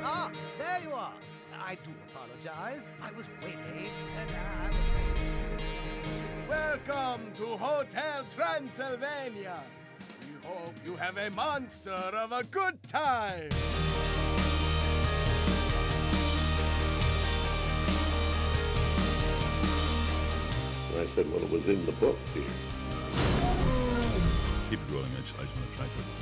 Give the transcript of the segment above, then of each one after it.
Ah, there you are. I do apologize. I was way late, and Welcome to Hotel Transylvania. We hope you have a monster of a good time. And I said, well, it was in the book, Peter. Keep it rolling, Mitch. I just want to try something.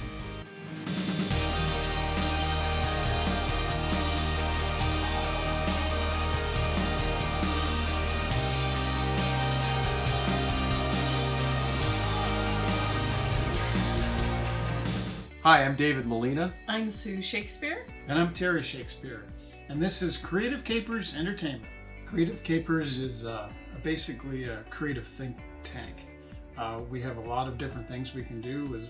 Hi, I'm David Molina. I'm Sue Shakespeare. And I'm Terry Shakespeare. And this is Creative Capers Entertainment. Creative Capers is basically a creative think tank. We have a lot of different things we can do.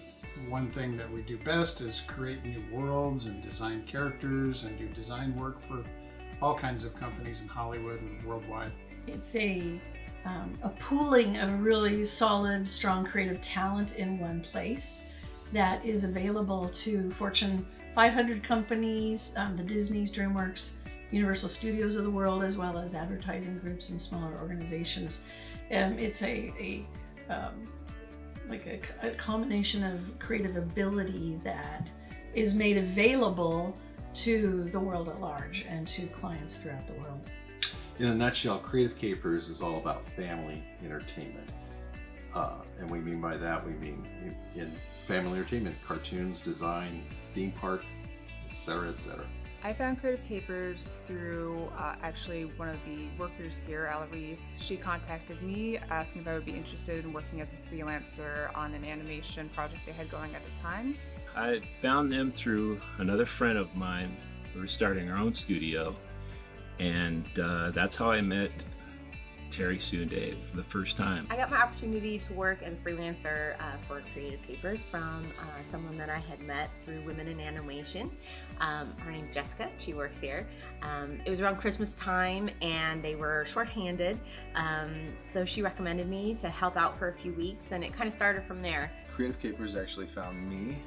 One thing that we do best is create new worlds and design characters and do design work for all kinds of companies in Hollywood and worldwide. It's a pooling of really solid, strong creative talent in one place that is available to Fortune 500 companies, the Disney's, DreamWorks, Universal Studios of the world, as well as advertising groups and smaller organizations. It's a combination of creative ability that is made available to the world at large and to clients throughout the world. In a nutshell, Creative Capers is all about family entertainment. And we mean by that, we mean in family entertainment, cartoons, design, theme park, etc., etc. I found Creative Capers through actually one of the workers here, Alarise. She contacted me asking if I would be interested in working as a freelancer on an animation project they had going at the time. I found them through another friend of mine. We were starting our own studio, and that's how I met Terry, Sue, and Dave for the first time. I got my opportunity to work as a freelancer for Creative Capers from someone that I had met through Women in Animation. Her name's Jessica. She works here. It was around Christmas time and they were shorthanded, so she recommended me to help out for a few weeks, and it kind of started from there. Creative Capers actually found me.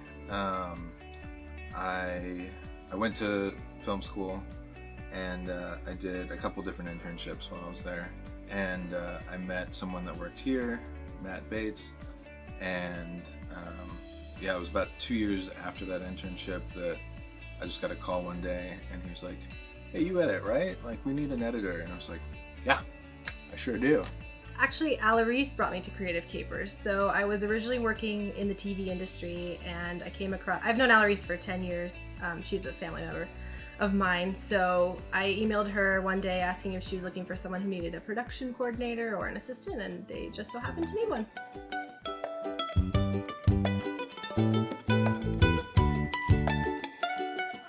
I went to film school and I did a couple different internships while I was there. And I met someone that worked here, Matt Bates, and yeah, it was about 2 years after that internship that I just got a call one day, and he was like, "Hey, you edit, right? Like, we need an editor." And I was like, "Yeah, I sure do." Actually, Alarise brought me to Creative Capers. So I was originally working in the TV industry, and I came across, I've known Alarise for 10 years. She's a family member of mine. So I emailed her one day asking if she was looking for someone who needed a production coordinator or an assistant, and they just so happened to need one.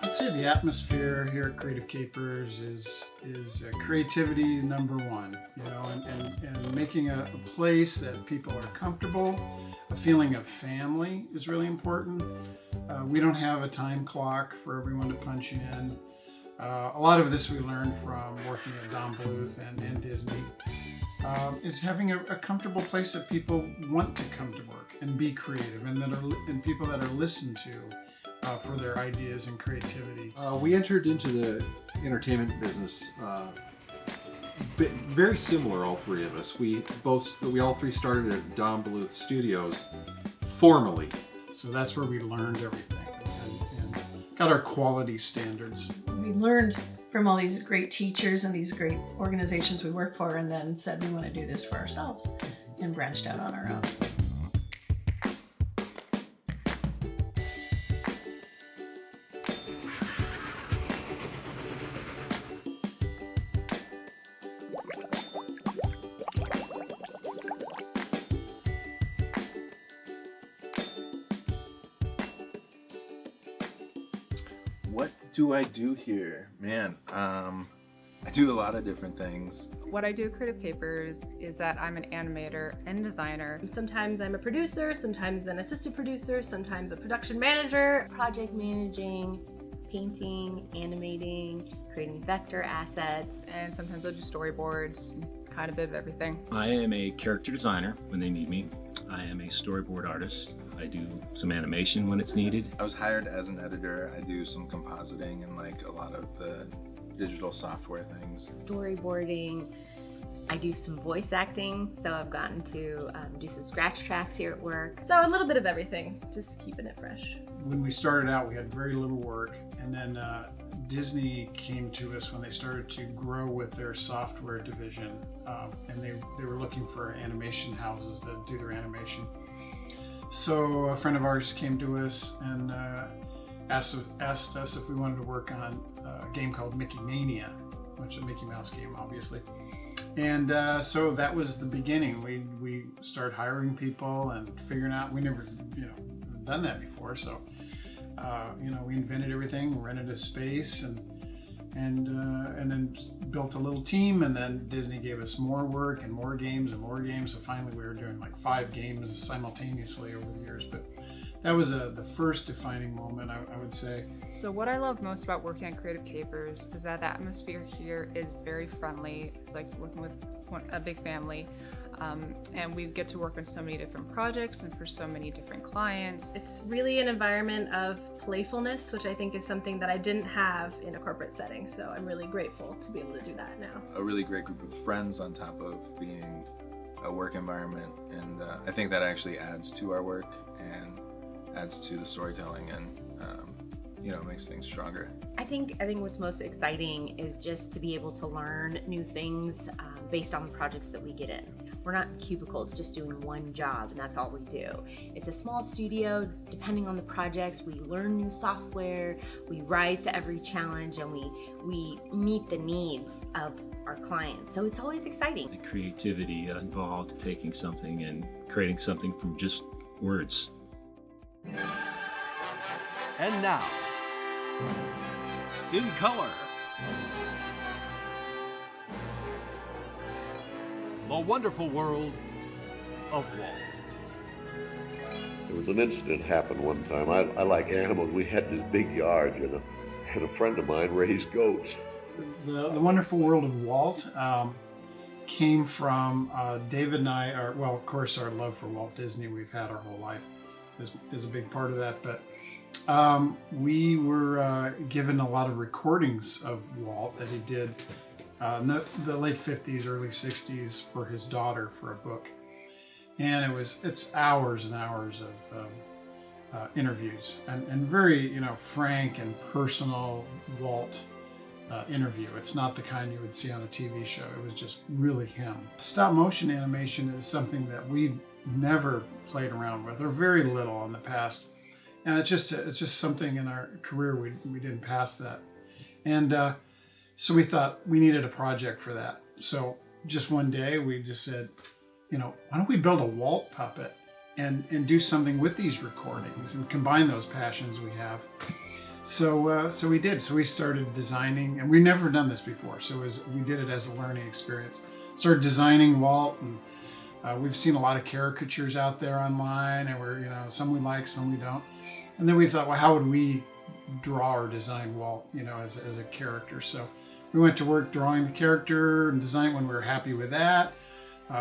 I'd say the atmosphere here at Creative Capers is creativity number one, you know, and making a place that people are comfortable. A feeling of family is really important. We don't have a time clock for everyone to punch in. A lot of this we learned from working at Don Bluth and Disney. Is having a comfortable place that people want to come to work and be creative, and people that are listened to for their ideas and creativity. We entered into the entertainment business very similar, all three of us. We all three started at Don Bluth Studios formally. So that's where we learned everything and got our quality standards. We learned from all these great teachers and these great organizations we work for, and then said we want to do this for ourselves and branched out on our own. What do I do here? Man, I do a lot of different things. What I do at Creative Capers is that I'm an animator and designer. Sometimes I'm a producer, sometimes an assistant producer, sometimes a production manager. Project managing, painting, animating, creating vector assets. And sometimes I'll do storyboards, kind of a bit of everything. I am a character designer when they need me. I am a storyboard artist. I do some animation when it's needed. I was hired as an editor. I do some compositing and like a lot of the digital software things. Storyboarding. I do some voice acting, so I've gotten to do some scratch tracks here at work. So a little bit of everything, just keeping it fresh. When we started out, we had very little work, and then Disney came to us when they started to grow with their software division, and they were looking for animation houses to do their animation. So a friend of ours came to us and asked us if we wanted to work on a game called Mickey Mania, which is a Mickey Mouse game, obviously. And so that was the beginning. We started hiring people and figuring out, we never done that before. So we invented everything, rented a space, and then built a little team. And then Disney gave us more work and more games and more games. So finally, we were doing like 5 games simultaneously over the years. But that was the first defining moment, I would say. So what I love most about working at Creative Capers is that the atmosphere here is very friendly. It's like working with a big family. And we get to work on so many different projects and for so many different clients. It's really an environment of playfulness, which I think is something that I didn't have in a corporate setting. So I'm really grateful to be able to do that now. A really great group of friends on top of being a work environment. And I think that actually adds to our work and adds to the storytelling and makes things stronger. I think what's most exciting is just to be able to learn new things based on the projects that we get in. We're not cubicles just doing one job and that's all we do. It's a small studio. Depending on the projects, we learn new software, we rise to every challenge, and we meet the needs of our clients. So it's always exciting. The creativity involved taking something and creating something from just words. And now, in color, The Wonderful World of Walt. There was an incident happened one time. I like animals. We had this big yard, and a friend of mine raised goats. The Wonderful World of Walt came from David and I, of course, our love for Walt Disney we've had our whole life is a big part of that, but we were given a lot of recordings of Walt that he did in the late 50s, early 60s for his daughter for a book. And it's hours and hours of interviews and very, frank and personal Walt interview. It's not the kind you would see on a TV show. It was just really him. Stop motion animation is something that we never played around with, or very little in the past. And it's just something in our career we didn't pass that. And so we thought we needed a project for that. So just one day we just said, why don't we build a Walt puppet and do something with these recordings and combine those passions we have. So we did. So we started designing, and we've never done this before. So we did it as a learning experience. Started designing Walt, and we've seen a lot of caricatures out there online, and some we like, some we don't. And then we thought, well, how would we draw or design Walt, as a character? So we went to work drawing the character and designing. When we were happy with that,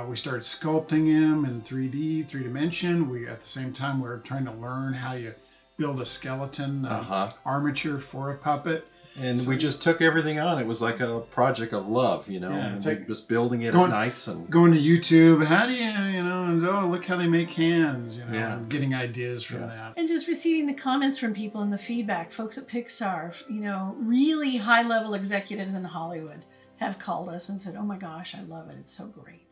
we started sculpting him in 3D, 3 dimension. At the same time, we were trying to learn how you build a skeleton armature for a puppet. And we just took everything on. It was like a project of love, Yeah, it's like just building it at nights and going to YouTube. How do you, and look how they make hands, and getting ideas from that. And just receiving the comments from people and the feedback. Folks at Pixar, really high-level executives in Hollywood have called us and said, "Oh my gosh, I love it. It's so great."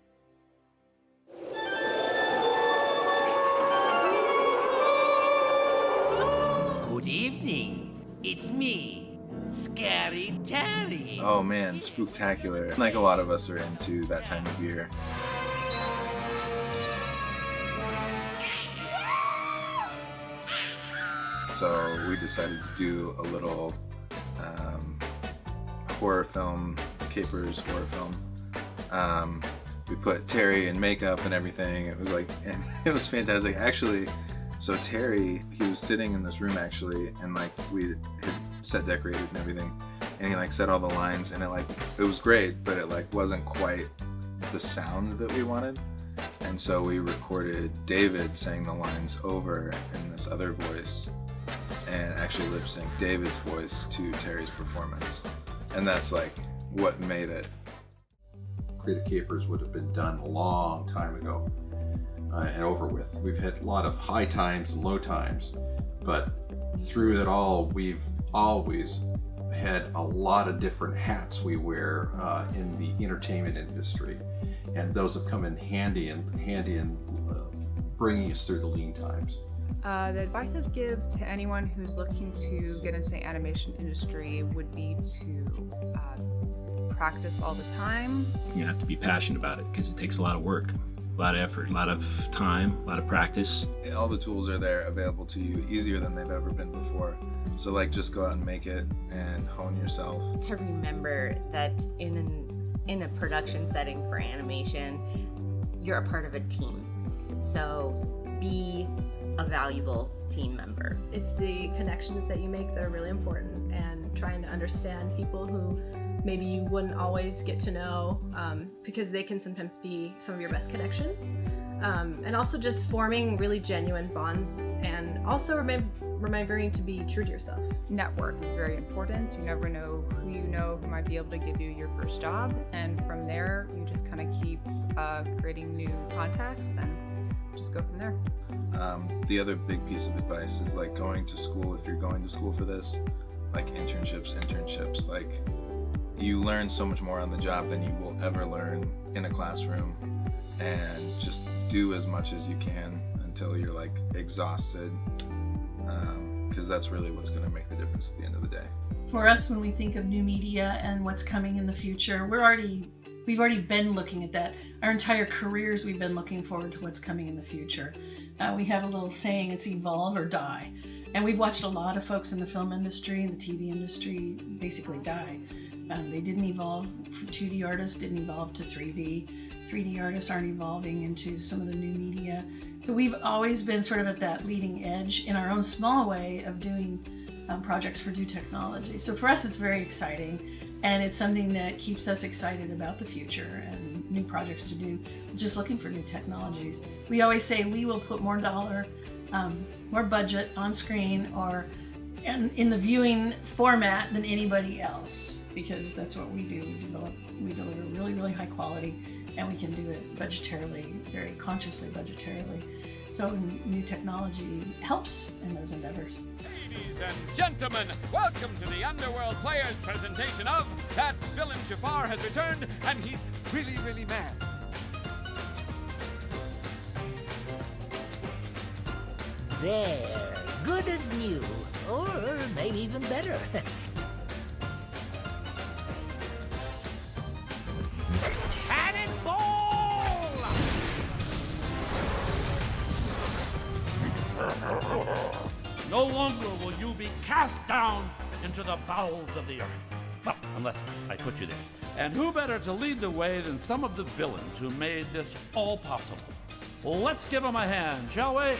Good evening. It's me. Scary Terry. Oh man, spooktacular. Like a lot of us are into that time of year. So we decided to do a little horror film, Capers horror film. We put Terry in makeup and everything. And it was fantastic. Actually, so Terry, he was sitting in this room actually, and we had set decorated and everything, and he said all the lines, and it was great, but it wasn't quite the sound that we wanted. And so we recorded David saying the lines over in this other voice and actually lip sync David's voice to Terry's performance. And that's like what made it. Creative Capers would have been done a long time ago and over with. We've had a lot of high times and low times, but through it all, we've always had a lot of different hats we wear in the entertainment industry, and those have come in handy in bringing us through the lean times. The advice I'd give to anyone who's looking to get into the animation industry would be to practice all the time. You have to be passionate about it because it takes a lot of work, a lot of effort, a lot of time, a lot of practice. All the tools are there available to you, easier than they've ever been before. So like, just go out and make it and hone yourself. To remember that in a production setting for animation, you're a part of a team. So be a valuable team member. It's the connections that you make that are really important, and trying to understand people who maybe you wouldn't always get to know, because they can sometimes be some of your best connections. And also just forming really genuine bonds, and also remembering to be true to yourself. Network is very important. You never know who might be able to give you your first job, and from there you just kind of keep creating new contacts and just go from there. The other big piece of advice is like going to school. If you're going to school for this, like internships, like you learn so much more on the job than you will ever learn in a classroom, and just do as much as you can until you're like exhausted, because that's really what's going to make the difference at the end of the day. For us, when we think of new media and what's coming in the future, we've already been looking at that. Our entire careers, we've been looking forward to what's coming in the future. We have a little saying, it's evolve or die. And we've watched a lot of folks in the film industry and the TV industry basically die. They didn't evolve. 2D artists didn't evolve to 3D. 3D artists aren't evolving into some of the new media. So we've always been sort of at that leading edge in our own small way of doing projects for new technology. So for us, it's very exciting, and it's something that keeps us excited about the future and new projects to do, just looking for new technologies. We always say we will put more budget on screen or in the viewing format than anybody else, because that's what we do. We deliver really, really high quality, and we can do it budgetarily, very consciously budgetarily. So new technology helps in those endeavors. Ladies and gentlemen, welcome to the Underworld Players presentation of That Villain Jafar Has Returned, and he's really, really mad. There, good as new, or maybe even better. No longer will you be cast down into the bowels of the earth. Well, unless I put you there. And who better to lead the way than some of the villains who made this all possible? Well, let's give them a hand, shall we?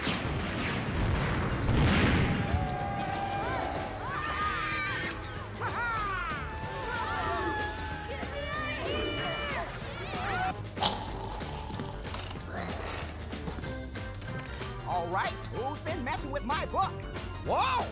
All right, who's been messing with my book? Whoa!